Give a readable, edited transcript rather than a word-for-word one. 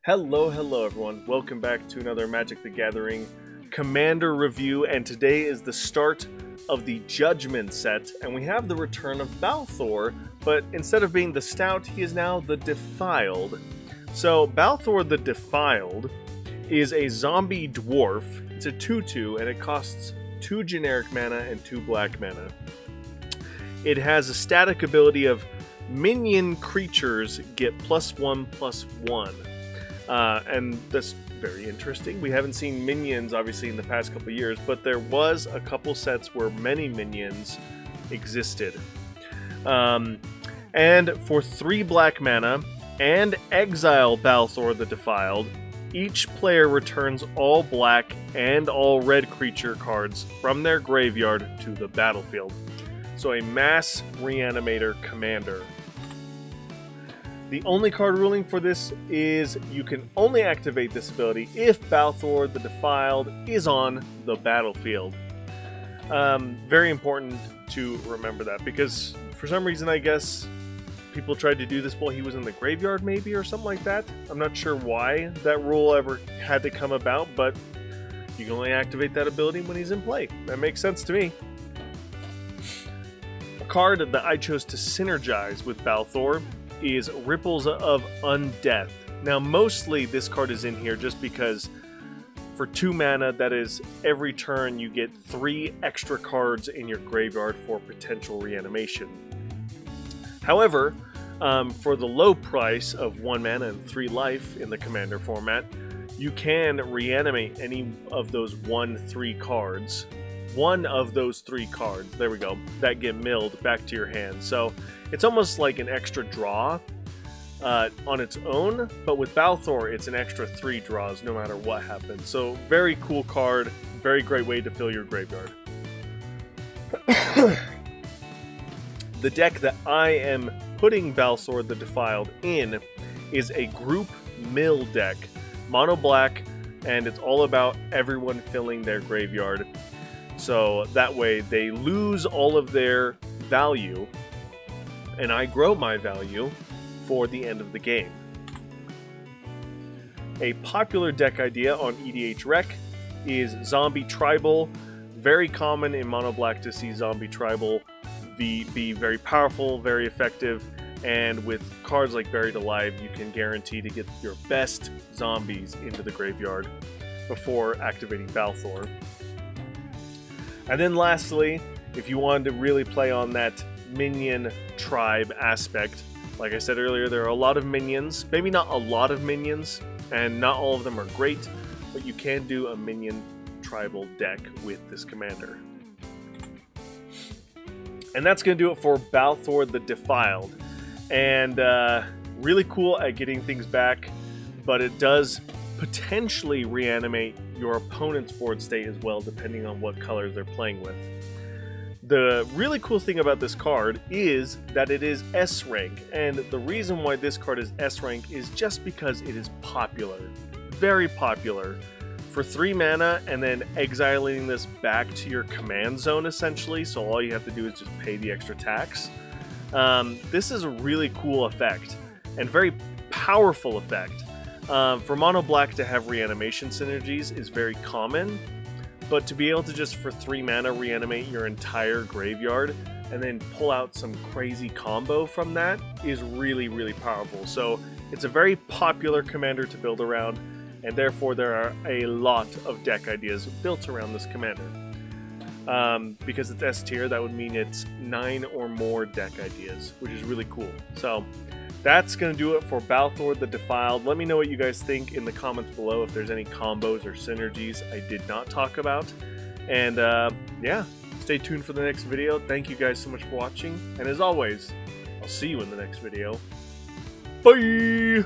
Hello everyone. Welcome back to another Magic the Gathering Commander review, and today is the start of the Judgment set, and we have the return of Balthor, but instead of being the Stout, he is now the Defiled. So Balthor the Defiled is a zombie dwarf. It's a 2/2, and it costs 2 generic mana and 2 black mana. It has a static ability of minion creatures get +1/+1. And that's very interesting. We haven't seen minions, obviously, in the past couple years, but there was a couple sets where many minions existed. And for 3 black mana and exile Balthor the Defiled, each player returns all black and all red creature cards from their graveyard to the battlefield. So a mass reanimator commander. The only card ruling for this is you can only activate this ability if Balthor the Defiled is on the battlefield. Very important to remember that, because for some reason I guess people tried to do this while he was in the graveyard maybe or something like that. I'm not sure why that rule ever had to come about, but you can only activate that ability when he's in play. That makes sense to me. A card that I chose to synergize with Balthor is Ripples of Undeath. Now, mostly this card is in here just because for 2 mana, that is, every turn you get 3 extra cards in your graveyard for potential reanimation. However, for the low price of 1 mana and 3 life in the Commander format, you can reanimate any of those 1/3 cards. One of those 3 cards, there we go, that get milled back to your hand. So it's almost like an extra draw on its own, but with Balthor, it's an extra 3 draws no matter what happens. So very cool card, very great way to fill your graveyard. The deck that I am putting Balthor the Defiled in is a group mill deck, mono black, and it's all about everyone filling their graveyard. So that way they lose all of their value, and I grow my value for the end of the game. A popular deck idea on EDH Rec is Zombie Tribal. Very common in Mono Black to see Zombie Tribal be very powerful, very effective, and with cards like Buried Alive, you can guarantee to get your best zombies into the graveyard before activating Balthor. And then lastly, if you wanted to really play on that minion tribe aspect, like I said earlier, there are a lot of minions. Maybe not a lot of minions, and not all of them are great, but you can do a minion tribal deck with this commander. And that's going to do it for Balthor the Defiled. And really cool at getting things back, but it does potentially reanimate your opponent's board state as well, depending on what colors they're playing with. The really cool thing about this card is that it is S rank, and the reason why this card is S rank is just because it is popular. Very popular. For 3 mana and then exiling this back to your command zone essentially, so all you have to do is just pay the extra tax. This is a really cool effect, and very powerful effect. For Mono Black to have reanimation synergies is very common, but to be able to just for 3 mana reanimate your entire graveyard and then pull out some crazy combo from that is really, really powerful. So it's a very popular commander to build around, and therefore there are a lot of deck ideas built around this commander. Because it's S tier, that would mean it's 9 or more deck ideas, which is really cool. So that's going to do it for Balthor the Defiled. Let me know what you guys think in the comments below if there's any combos or synergies I did not talk about. And yeah, stay tuned for the next video. Thank you guys so much for watching. And as always, I'll see you in the next video. Bye!